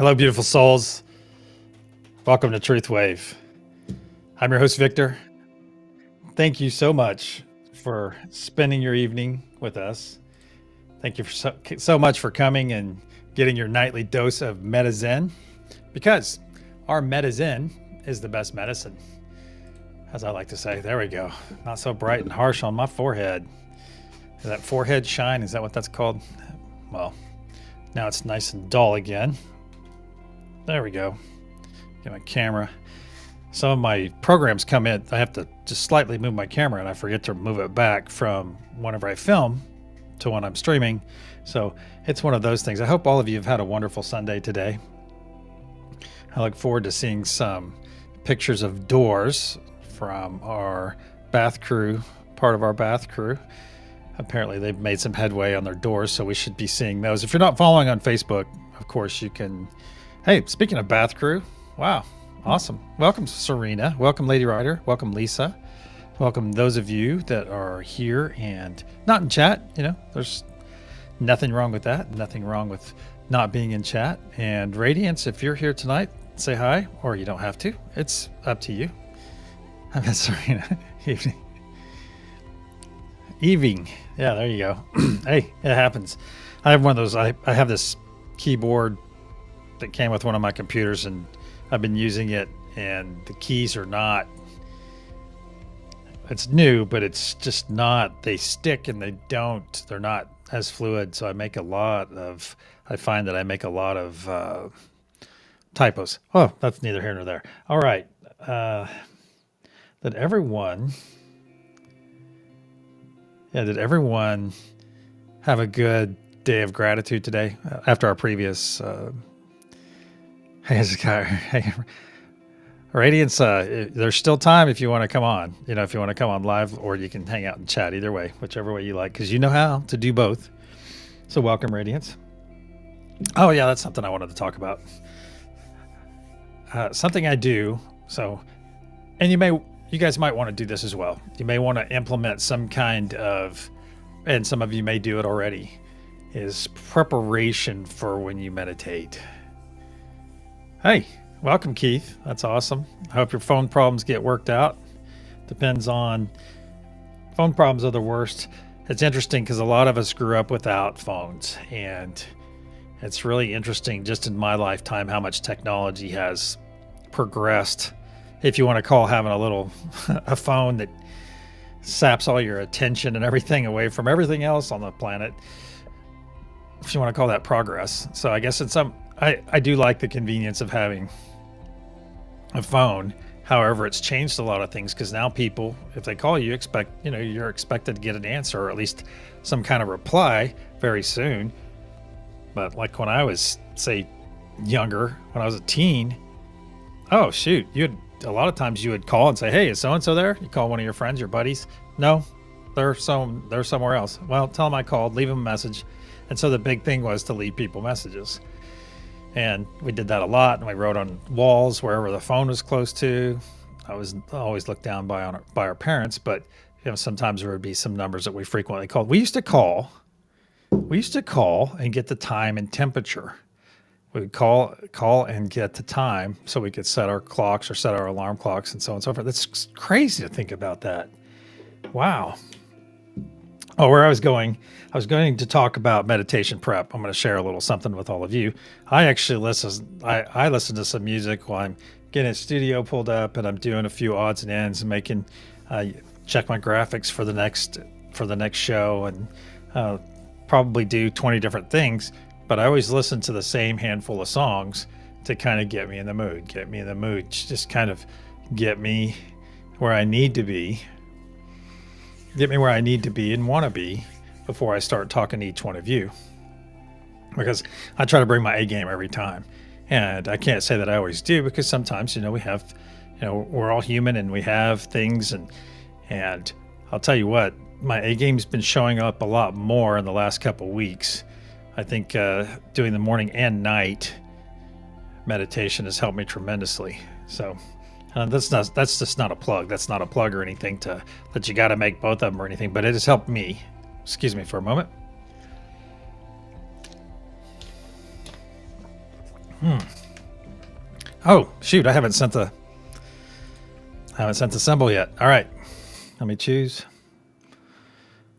Hello, beautiful souls. Welcome to TruthWave. I'm your host, Victor. Thank you so much for spending your evening with us. Thank you so much for coming and getting your nightly dose of Meridiem, because our Meridiem is the best medicine, as I like to say. There we go. Not so bright and harsh on my forehead. Is that forehead shine? Is that what that's called? Well, now it's nice and dull again. There we go. Get my camera. Some of my programs come in. I have to just slightly move my camera, and I forget to move it back from whenever I film to when I'm streaming. So it's one of those things. I hope all of you have had a wonderful Sunday today. I look forward to seeing some pictures of doors from our bath crew, part of our bath crew. Apparently they've made some headway on their doors, so we should be seeing those. If you're not following on Facebook, of course you can. Hey, speaking of bath crew, wow, awesome. Welcome, Serena. Welcome, Lady Rider. Welcome, Lisa. Welcome those of you that are here and not in chat. You know, there's nothing wrong with that. Nothing wrong with not being in chat. And Radiance, if you're here tonight, say hi, or you don't have to. It's up to you. I met Serena. Evening. Yeah, there you go. Hey, it happens. I have one of those. I have this keyboard that came with one of my computers, and I've been using it, and the keys are not, it's new, but it's just not, they stick and they're not as fluid. So I find that I make a lot of typos. Oh, that's neither here nor there. All right. Did everyone have a good day of gratitude today after our previous Hey, Radiance, there's still time if you want to come on. You know, if you want to come on live, or you can hang out and chat, either way, whichever way you like, because you know how to do both. So welcome, Radiance. Oh yeah, that's something I wanted to talk about. Something I do. So, and you guys might want to do this as well. You may want to implement some kind of, and some of you may do it already, is preparation for when you meditate. Hey, welcome, Keith. That's awesome. I hope your phone problems get worked out. Depends on, phone problems are the worst. It's interesting because a lot of us grew up without phones, and it's really interesting just in my lifetime how much technology has progressed. If you want to call having a phone that saps all your attention and everything away from everything else on the planet, if you want to call that progress. So I guess I do like the convenience of having a phone. However, it's changed a lot of things, because now people, if they call you, you're expected to get an answer, or at least some kind of reply very soon. But like when I was, say, younger, when I was a teen, oh shoot, a lot of times you would call and say, hey, is so-and-so there? You call one of your friends, your buddies. No, they're somewhere else. Well, tell them I called, leave them a message. And so the big thing was to leave people messages. And we did that a lot, and we wrote on walls wherever the phone was close to. I was always looked down by our parents, but sometimes there would be some numbers that we frequently called. We used to call and get the time and temperature. We would call and get the time so we could set our clocks or set our alarm clocks and so on and so forth. That's crazy to think about that. Wow. Oh, where I was going to talk about meditation prep. I'm going to share a little something with all of you. I actually I listen to some music while I'm getting a studio pulled up, and I'm doing a few odds and ends and making, check my graphics for the next show, and probably do 20 different things. But I always listen to the same handful of songs to kind of get me in the mood, just kind of get me where I need to be. Get me where I need to be and want to be before I start talking to each one of you, because I try to bring my A game every time. And I can't say that I always do, because sometimes, we have, we're all human and we have things. And I'll tell you what, my A game's been showing up a lot more in the last couple of weeks. I think doing the morning and night meditation has helped me tremendously. So that's just not a plug. That's not a plug or anything that you got to make both of them or anything, but it has helped me. Excuse me for a moment. Oh, shoot, I haven't sent the symbol yet. All right. Let me choose.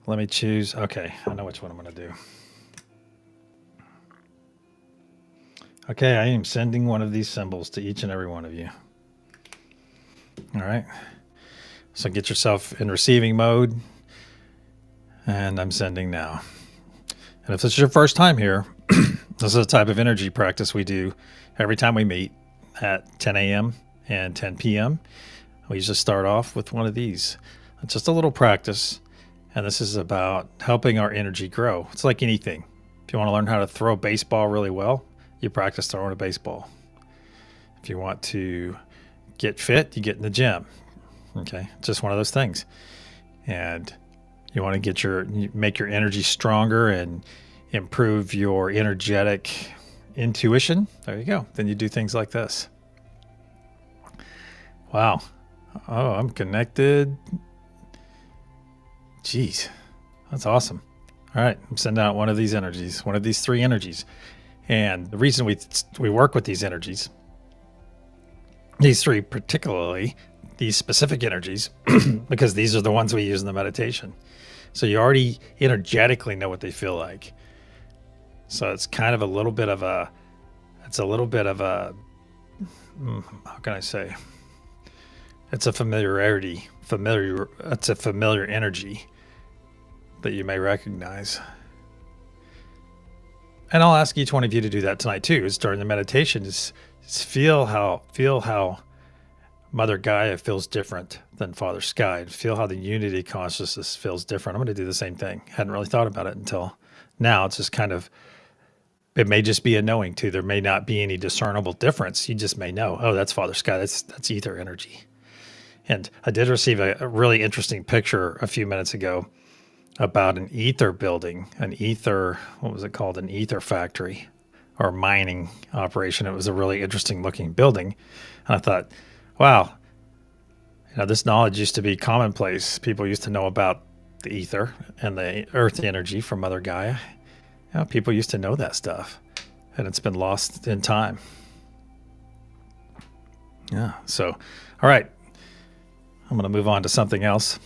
Okay, I know which one I'm going to do. Okay, I am sending one of these symbols to each and every one of you. All right. So get yourself in receiving mode. And I'm sending now. And if this is your first time here, this is a type of energy practice we do every time we meet at 10 a.m. and 10 p.m. We just start off with one of these. It's just a little practice. And this is about helping our energy grow. It's like anything. If you want to learn how to throw a baseball really well, you practice throwing a baseball. If you want to get fit, you get in the gym. Okay, it's just one of those things. And you want to make your energy stronger and improve your energetic intuition. There you go. Then you do things like this. Wow. Oh, I'm connected. Jeez, that's awesome. All right, I'm sending out one of these energies, one of these three energies. And the reason we work with these energies, these three particularly, these specific energies, because these are the ones we use in the meditation. So you already energetically know what they feel like. So it's kind of a little bit of a, how can I say? It's a it's a familiar energy that you may recognize. And I'll ask each one of you to do that tonight too, is during the meditation, just feel how Mother Gaia feels different than Father Sky. Feel how the unity consciousness feels different. I'm going to do the same thing. Hadn't really thought about it until now. It's just kind of, it may just be a knowing too. There may not be any discernible difference. You just may know, oh, that's Father Sky. That's ether energy. And I did receive a really interesting picture a few minutes ago about an ether building, what was it called? An ether factory or mining operation. It was a really interesting looking building. And I thought, wow, this knowledge used to be commonplace. People used to know about the ether and the earth energy from Mother Gaia. People used to know that stuff, and it's been lost in time. Yeah, so, all right. I'm going to move on to something else.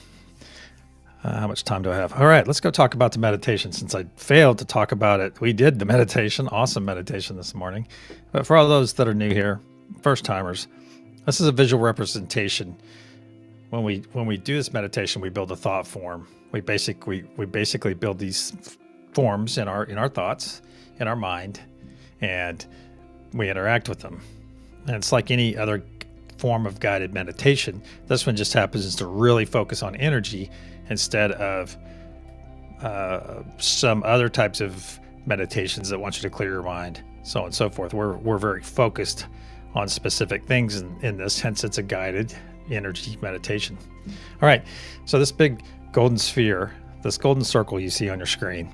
How much time do I have? All right, let's go talk about the meditation since I failed to talk about it. We did the meditation, awesome meditation this morning. But for all those that are new here, first timers, this is a visual representation. When we do this meditation, we build a thought form. We basically build these forms in our thoughts, in our mind, and we interact with them. And it's like any other form of guided meditation. This one just happens to really focus on energy instead of some other types of meditations that want you to clear your mind, so on and so forth. We're very focused on specific things in this, hence it's a guided energy meditation. All right, so this big golden sphere, this golden circle you see on your screen,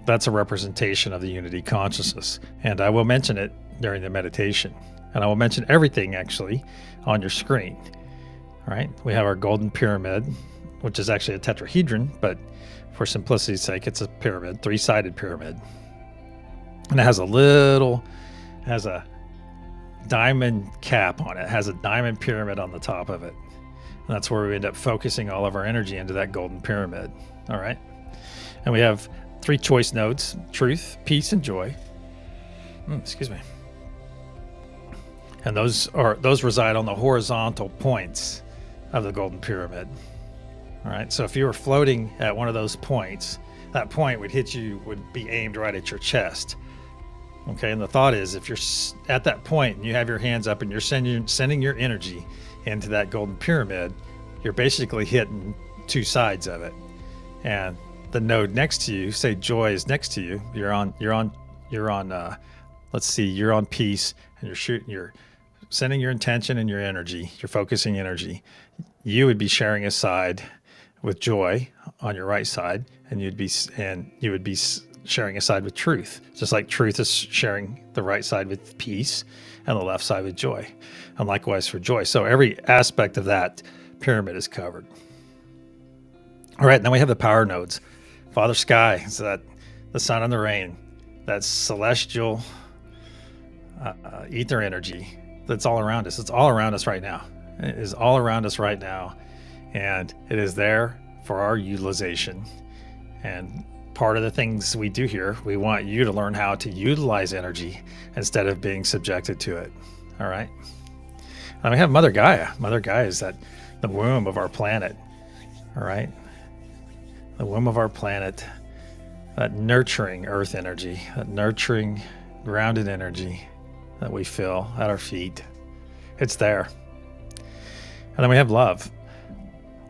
that's a representation of the unity consciousness. And I will mention it during the meditation. And I will mention everything actually on your screen. All right, we have our golden pyramid, which is actually a tetrahedron, but for simplicity's sake, it's a pyramid, three-sided pyramid. And it has a diamond cap on it. It has a diamond pyramid on the top of it. And that's where we end up focusing all of our energy into that golden pyramid. All right. And we have three choice nodes: truth, peace, and joy. Excuse me. And those reside on the horizontal points of the golden pyramid. All right. So if you were floating at one of those points, that point would be aimed right at your chest. Okay. And the thought is, if you're at that point and you have your hands up and you're sending your energy into that golden pyramid, you're basically hitting two sides of it. And the node next to you, say joy is next to you, you're on peace, and you're sending your intention and your energy, you're focusing energy. You would be sharing a side with joy on your right side, and you would be sharing a side with truth, just like truth is sharing the right side with peace and the left side with joy, and likewise for joy. So every aspect of that pyramid is covered. All right, then we have the power nodes. Father Sky, so that the sun and the rain, that celestial ether energy that's all around us. It's all around us right now. It is all around us right now. And it is there for our utilization. And part of the things we do here, we want you to learn how to utilize energy instead of being subjected to it. All right. And we have Mother Gaia. Mother Gaia is the womb of our planet. All right. The womb of our planet, that nurturing earth energy, that nurturing grounded energy that we feel at our feet. It's there. And then we have love.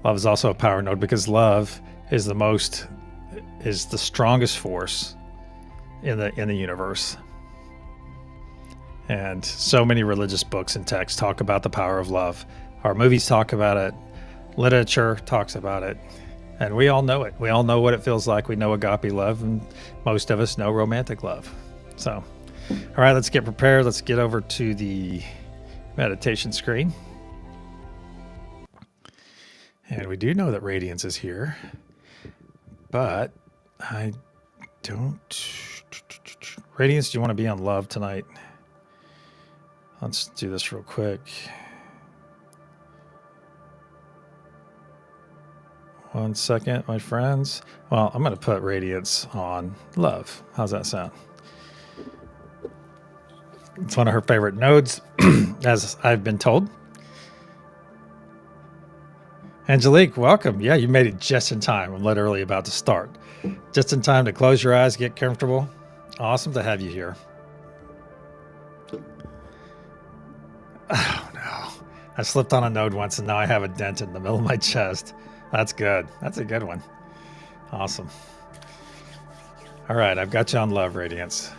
Love is also a power node because love is the strongest force in the universe. And so many religious books and texts talk about the power of love. Our movies talk about it. Literature talks about it. And we all know it. We all know what it feels like. We know agape love, and most of us know romantic love. So, all right, let's get prepared. Let's get over to the meditation screen. And we do know that radiance is here, but I don't. Radiance, do you want to be on love tonight? Let's do this real quick. One second, my friends. Well, I'm going to put radiance on love. How's that sound? It's one of her favorite nodes, as I've been told. Angelique, welcome. Yeah, you made it just in time. I'm literally about to start. Just in time to close your eyes, get comfortable. Awesome to have you here. Oh, no. I slipped on a node once, and now I have a dent in the middle of my chest. That's good. That's a good one. Awesome. All right, I've got you on love, radiance.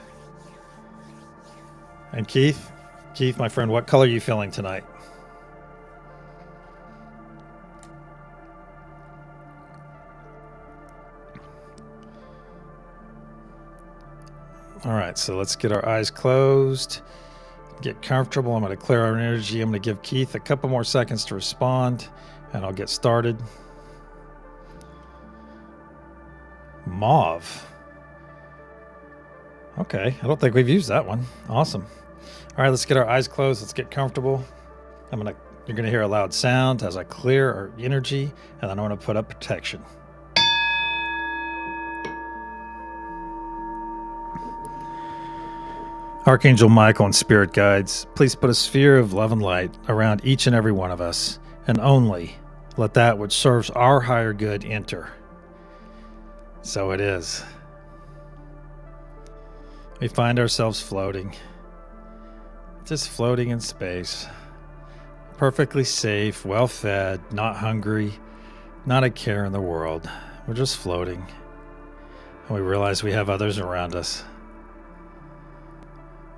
And Keith, my friend, what color are you feeling tonight? All right, so let's get our eyes closed, get comfortable. I'm going to clear our energy. I'm going to give Keith a couple more seconds to respond, and I'll get started. Mauve. Okay, I don't think we've used that one. Awesome. All right, let's get our eyes closed. Let's get comfortable. You're going to hear a loud sound as I clear our energy, and then I'm going to put up protection. Archangel Michael and spirit guides, please put a sphere of love and light around each and every one of us, and only let that which serves our higher good enter. So it is. We find ourselves floating, just floating in space, perfectly safe, well fed, not hungry, not a care in the world. We're just floating, and we realize we have others around us.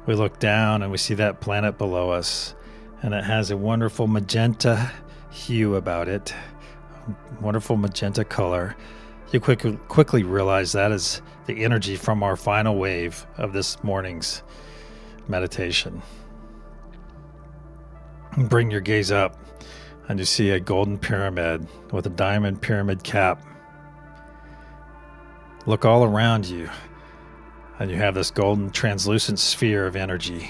We look down and we see that planet below us, and it has a wonderful magenta hue about it, wonderful magenta color. You quickly realize that is the energy from our final wave of this morning's meditation. Bring your gaze up, and you see a golden pyramid with a diamond pyramid cap. Look all around you, and you have this golden translucent sphere of energy.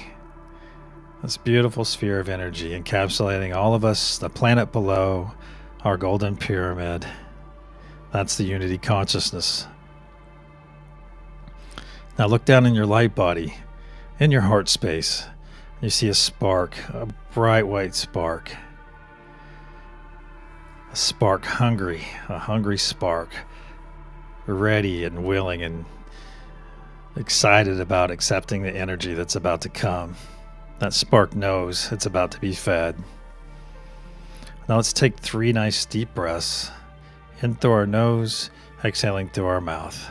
This beautiful sphere of energy encapsulating all of us, the planet below, our golden pyramid. That's the unity consciousness. Now look down in your light body, in your heart space. You see a spark, a bright white spark. A spark hungry, a hungry spark. Ready and willing and excited about accepting the energy that's about to come. That spark knows it's about to be fed. Now let's take 3 nice deep breaths. In through our nose, exhaling through our mouth.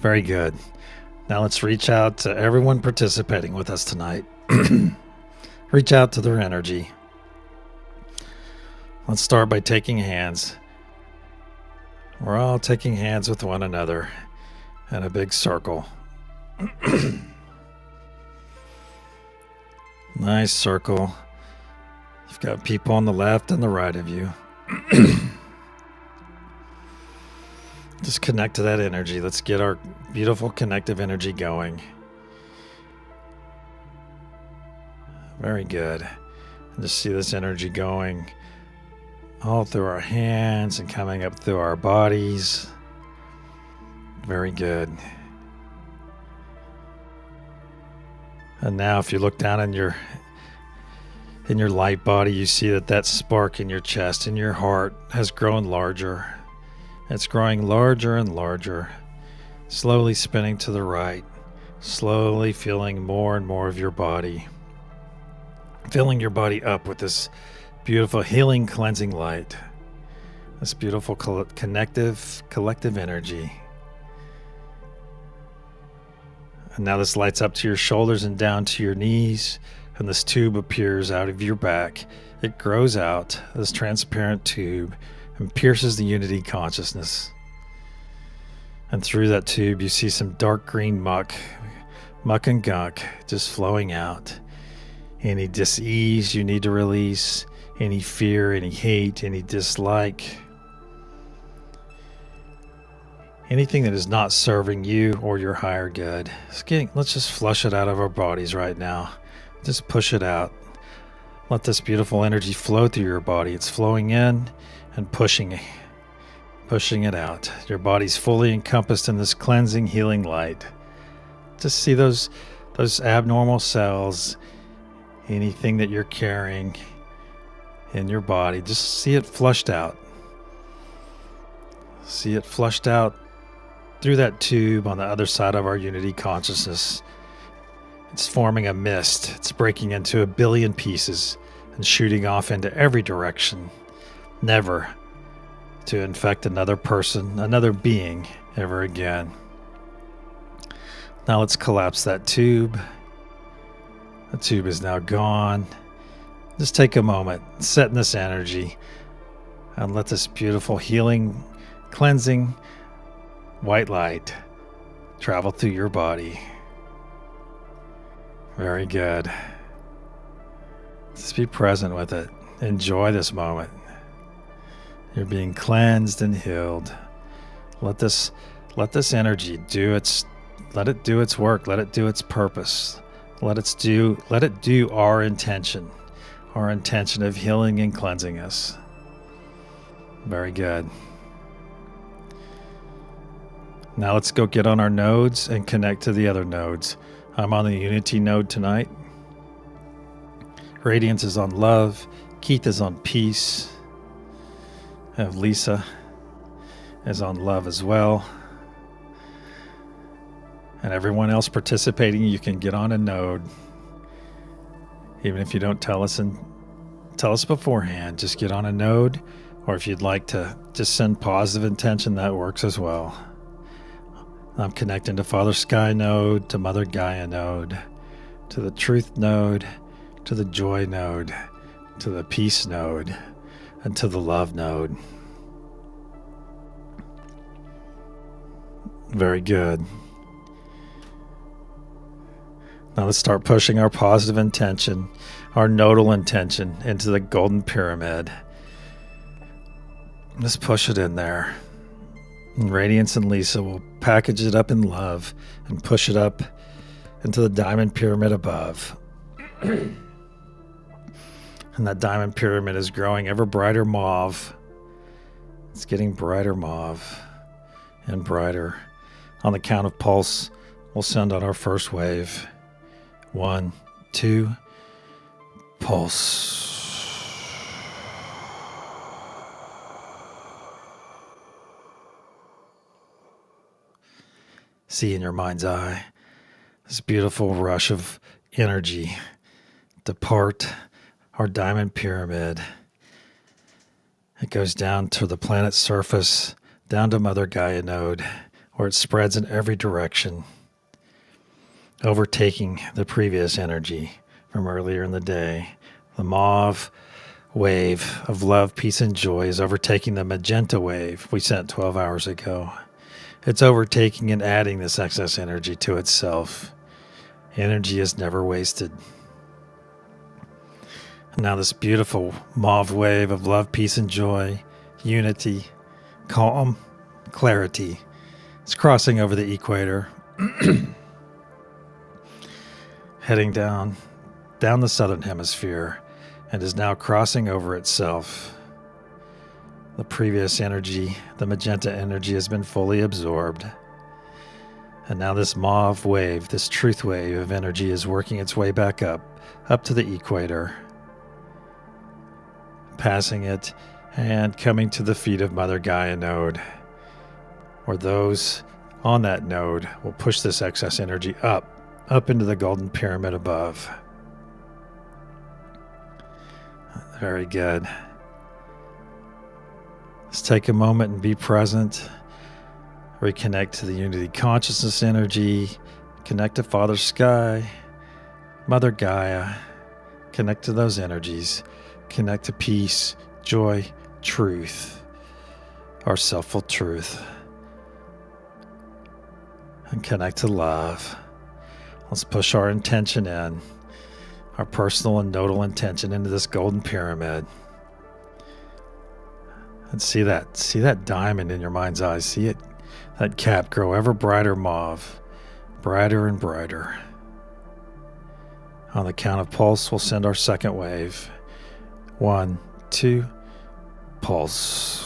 Very good. Now let's reach out to everyone participating with us tonight. Reach out to their energy. Let's start by taking hands. We're all taking hands with one another in a big circle. Nice circle. You've got people on the left and the right of you. Just connect to that energy. Let's get our beautiful connective energy going. Very good. And just see this energy going all through our hands and coming up through our bodies. Very good. And now if you look down in your light body, you see that spark in your chest and your heart has grown larger. It's growing larger and larger, slowly spinning to the right, slowly filling more and more of your body, filling your body up with this beautiful healing, cleansing light, this beautiful collective energy. And now this lights up to your shoulders and down to your knees, and this tube appears out of your back. It grows out, this transparent tube, and pierces the unity consciousness. And through that tube, you see some dark green muck and gunk just flowing out. Any dis-ease you need to release, any fear, any hate, any dislike, anything that is not serving you or your higher good. Let's just flush it out of our bodies right now. Just push it out. Let this beautiful energy flow through your body. It's flowing in and pushing it out. Your body's fully encompassed in this cleansing, healing light. Just see those abnormal cells, anything that you're carrying in your body. Just see it flushed out. See it flushed out through that tube on the other side of our unity consciousness. It's forming a mist. It's breaking into 1 billion pieces and shooting off into every direction, never to infect another person, another being ever again. Now let's collapse that tube. The tube is now gone. Just take a moment, set in this energy, and let this beautiful healing, cleansing, white light travel through your body. Very good. Just be present with it. Enjoy this moment. You're being cleansed and healed. Let this energy let it do its work. Let it do its purpose. Let it do our intention of healing and cleansing us. Very good. Now let's go get on our nodes and connect to the other nodes. I'm on the Unity node tonight. Radiance is on love. Keith is on peace. And Lisa is on love as well. And everyone else participating, you can get on a node. Even if you don't tell us beforehand, just get on a node. Or if you'd like to just send positive intention, that works as well. I'm connecting to Father Sky node, to Mother Gaia node, to the Truth node, to the Joy node, to the Peace node, and to the Love node. Very good. Now let's start pushing our positive intention, our nodal intention, into the golden pyramid. Let's push it in there. And Radiance and Lisa will package it up in love and push it up into the diamond pyramid above. And that diamond pyramid is growing ever brighter mauve. It's getting brighter mauve and brighter. On the count of pulse, we'll send out our first wave. 1, 2, pulse. See in your mind's eye this beautiful rush of energy depart our diamond pyramid. It goes down to the planet's surface, down to Mother Gaia node, where it spreads in every direction, overtaking the previous energy, from earlier in the day. The mauve wave of love, peace, and joy is overtaking the magenta wave we sent 12 hours ago. It's overtaking and adding this excess energy to itself. Energy is never wasted. Now this beautiful mauve wave of love, peace, and joy, unity, calm, clarity, is crossing over the equator, heading down the southern hemisphere, and is now crossing over itself. The previous energy, the magenta energy, has been fully absorbed. And now this mauve wave, this truth wave of energy is working its way back up to the equator, passing it and coming to the feet of Mother Gaia node, where those on that node will push this excess energy up into the golden pyramid above. Very good. Let's take a moment and be present. Reconnect to the unity consciousness energy. Connect to Father Sky, Mother Gaia. Connect to those energies. Connect to peace, joy, truth, our selfful truth. And connect to love. Let's push our intention in, our personal and nodal intention into this golden pyramid. And see that diamond in your mind's eye. See it, that cap grow ever brighter mauve, brighter and brighter. On the count of pulse, we'll send our second wave. 1, 2, pulse.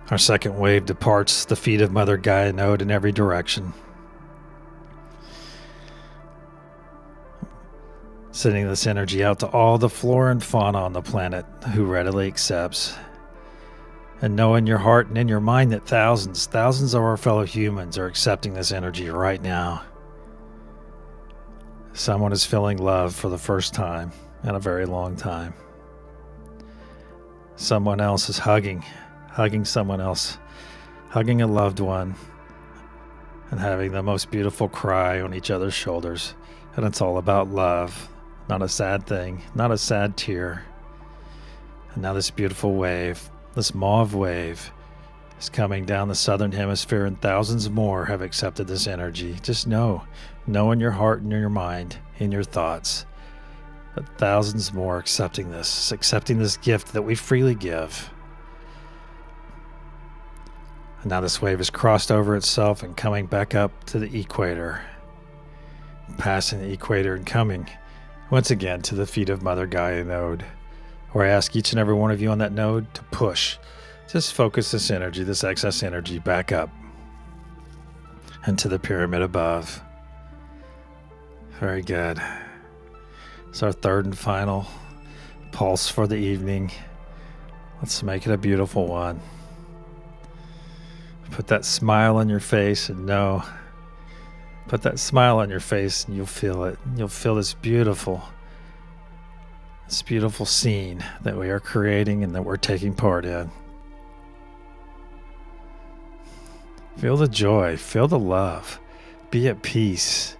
Our second wave departs the feet of Mother Gaia node in every direction, sending this energy out to all the flora and fauna on the planet who readily accepts. And know in your heart and in your mind that thousands of our fellow humans are accepting this energy right now. Someone is feeling love for the first time in a very long time. Someone else is hugging someone else, hugging a loved one, and having the most beautiful cry on each other's shoulders. And it's all about love, not a sad thing, not a sad tear. And now this beautiful wave, this mauve wave, is coming down the southern hemisphere, and thousands more have accepted this energy. Just know in your heart and in your mind, in your thoughts, that thousands more are accepting this gift that we freely give. And now this wave has crossed over itself and coming back up to the equator, passing the equator and coming once again to the feet of Mother Gaia node, where I ask each and every one of you on that node to push. Just focus this energy, this excess energy, back up into the pyramid above. Very good. It's our third and final pulse for the evening. Let's make it a beautiful one. Put that smile on your face and know. Put that smile on your face and you'll feel it. You'll feel this beautiful scene that we are creating and that we're taking part in. Feel the joy. Feel the love. Be at peace.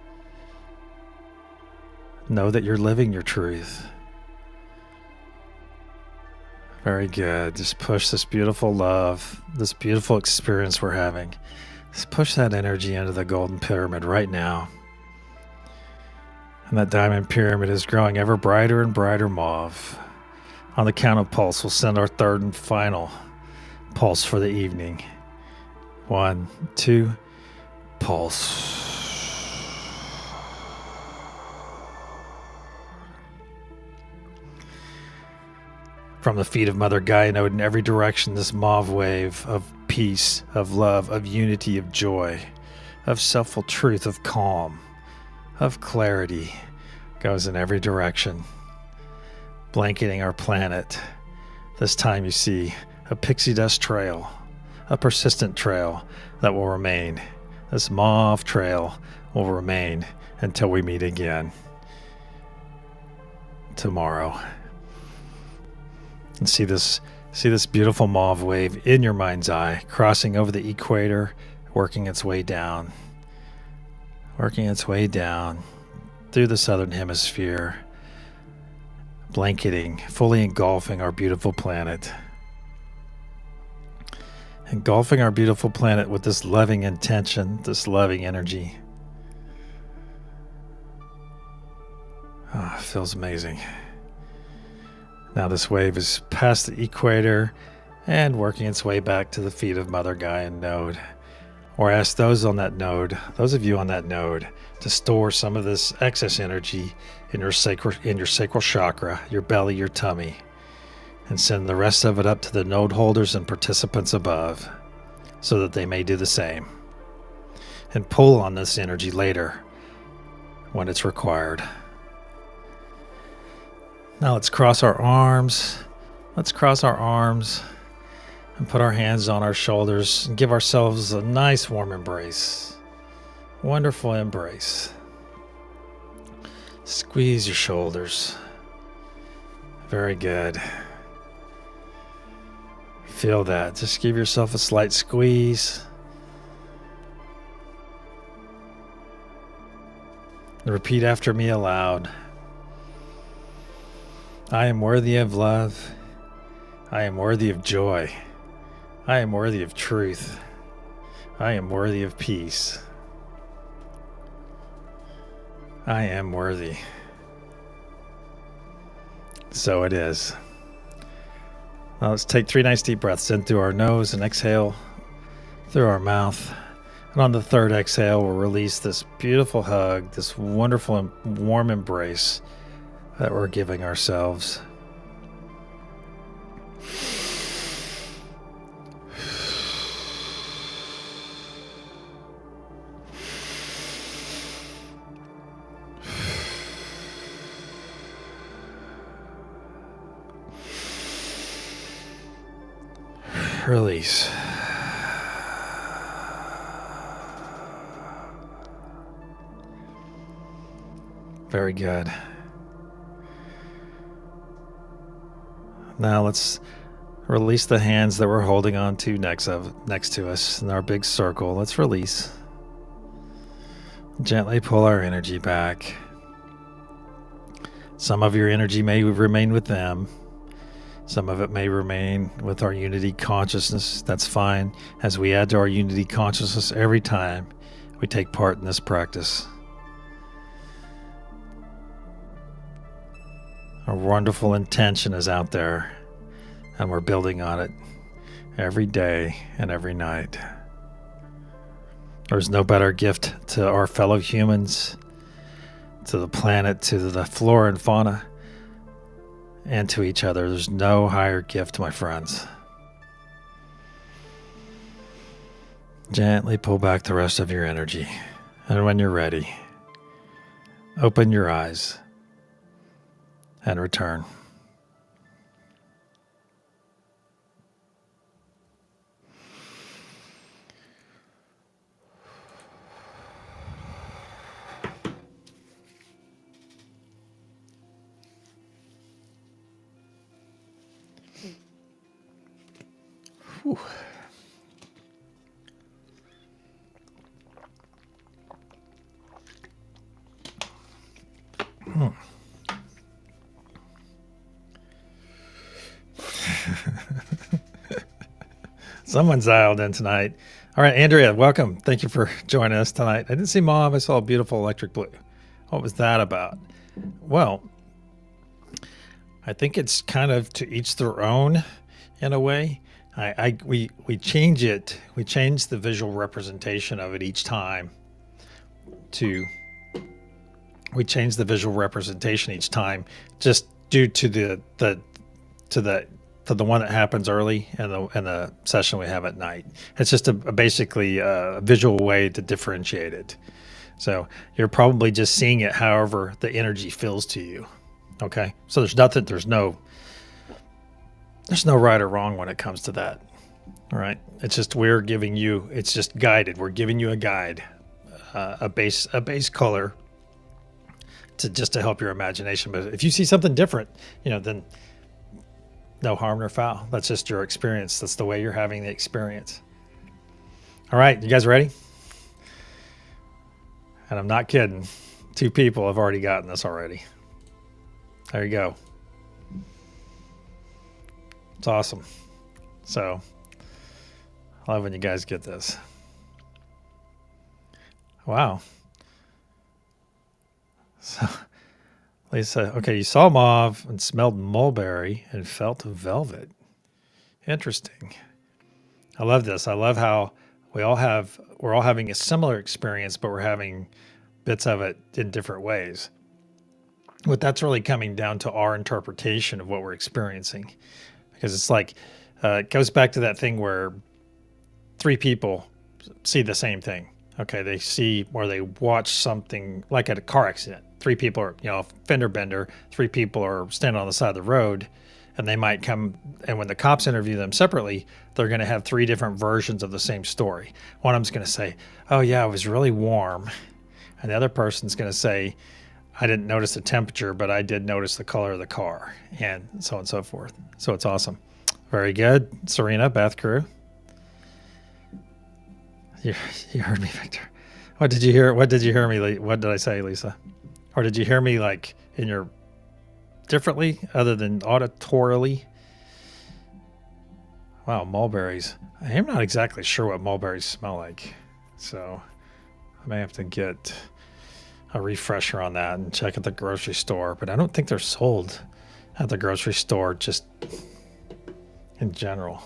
Know that you're living your truth. Very good. Just push this beautiful love, this beautiful experience we're having. Just push that energy into the golden pyramid right now. And that diamond pyramid is growing ever brighter and brighter mauve. On the count of pulse, we'll send our third and final pulse for the evening. 1, 2, pulse. From the feet of Mother Gaia node in every direction, this mauve wave of peace, of love, of unity, of joy, of selfful truth, of calm, of clarity goes in every direction, blanketing our planet. This time you see a pixie dust trail, a persistent trail that will remain. This mauve trail will remain until we meet again tomorrow. And see this beautiful mauve wave in your mind's eye, crossing over the equator working its way down, through the southern hemisphere, blanketing, fully engulfing our beautiful planet. Engulfing our beautiful planet with this loving intention, this loving energy. Oh, it feels amazing. Now this wave is past the equator and working its way back to the feet of Mother Gaia node. Or ask those on that node, those of you on that node, to store some of this excess energy in your sacral chakra, your belly, your tummy, and send the rest of it up to the node holders and participants above, so that they may do the same. And pull on this energy later when it's required. Now let's cross our arms. Let's cross our arms and put our hands on our shoulders and give ourselves a nice warm embrace. Wonderful embrace. Squeeze your shoulders. Very good. Feel that. Just give yourself a slight squeeze. And repeat after me aloud. I am worthy of love. I am worthy of joy. I am worthy of truth. I am worthy of peace. I am worthy. So it is. Now let's take 3 nice deep breaths in through our nose and exhale through our mouth. And on the third exhale, we'll release this beautiful hug, this wonderful and warm embrace that we're giving ourselves. Release. Very good. Now let's release the hands that we're holding on to next to us in our big circle. Let's release. Gently pull our energy back. Some of your energy may remain with them. Some of it may remain with our unity consciousness. That's fine, as we add to our unity consciousness every time we take part in this practice. Our wonderful intention is out there, and we're building on it every day and every night. There's no better gift to our fellow humans, to the planet, to the flora and fauna, and to each other. There's no higher gift, my friends. Gently pull back the rest of your energy. And when you're ready, open your eyes and return. Whew. Someone's dialed in tonight. All right, Andrea, welcome. Thank you for joining us tonight. I didn't see Mom. I saw a beautiful electric blue. What was that about? Well, I think it's kind of to each their own in a way. We change it. We change the visual representation of it each time we change the visual representation each time just due to the one that happens early and the session we have at night. It's just basically a visual way to differentiate it. So you're probably just seeing it however the energy feels to you. Okay? So there's no right or wrong when it comes to that. All right? It's just it's just guided. We're giving you a guide, a base color to help your imagination. But if you see something different, then no harm nor foul. That's just your experience. That's the way you're having the experience. All right, you guys ready? And I'm not kidding. 2 people have already gotten this already. There you go. It's awesome. So, I love when you guys get this. Wow. So, Lisa, okay, you saw mauve and smelled mulberry and felt velvet. Interesting. I love this. I love how we're all having a similar experience, but we're having bits of it in different ways. But that's really coming down to our interpretation of what we're experiencing, because it's like it goes back to that thing where 3 people see the same thing. Okay, they see or they watch something like at a car accident. 3 people are, a fender bender. 3 people are standing on the side of the road, and they might come, and when the cops interview them separately, they're going to have 3 different versions of the same story. One of them's going to say, "Oh yeah, it was really warm," and the other person's going to say, "I didn't notice the temperature, but I did notice the color of the car," and so on and so forth. So it's awesome. Very good, Serena, Bath Crew. You heard me, Victor. What did you hear? What did you hear me? What did I say, Lisa? Or did you hear me like in your differently other than auditorily? Wow, mulberries. I am not exactly sure what mulberries smell like, so I may have to get a refresher on that and check at the grocery store. But I don't think they're sold at the grocery store, just in general.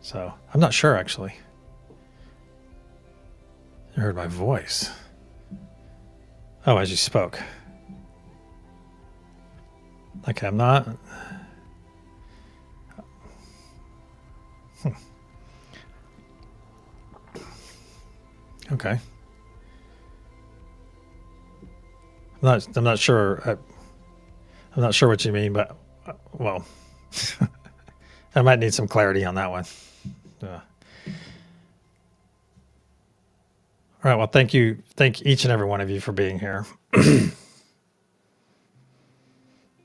So I'm not sure actually. You heard my voice. Oh, as you spoke. Okay, I'm not. Okay. I'm not sure. I'm not sure what you mean, but well, I might need some clarity on that one. All right. Well, thank you. Thank each and every one of you for being here.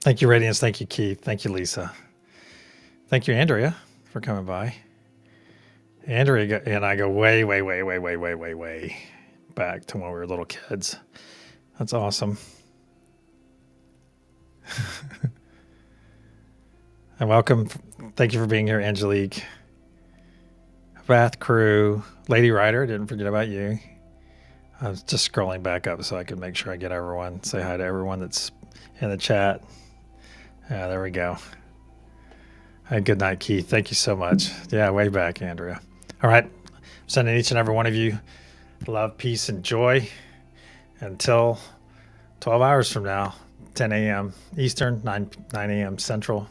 Thank you, Radiance. Thank you, Keith. Thank you, Lisa. Thank you, Andrea, for coming by. Andrea and I go way back to when we were little kids. That's awesome. And welcome. Thank you for being here, Angelique. Bath Crew, Lady Rider, didn't forget about you. I was just scrolling back up so I could make sure I get everyone. Say hi to everyone that's in the chat. Yeah, there we go. Good night, Keith. Thank you so much. Yeah, way back, Andrea. All right. Sending each and every one of you love, peace, and joy until 12 hours from now, 10 a.m. Eastern, 9 a.m. Central.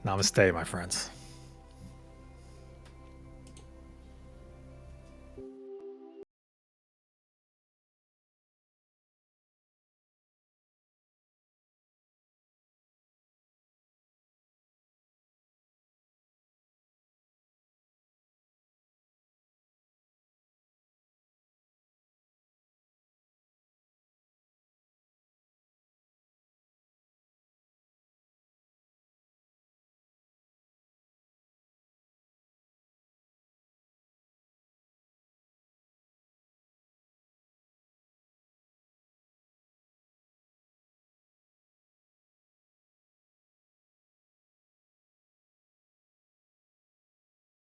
Namaste, my friends.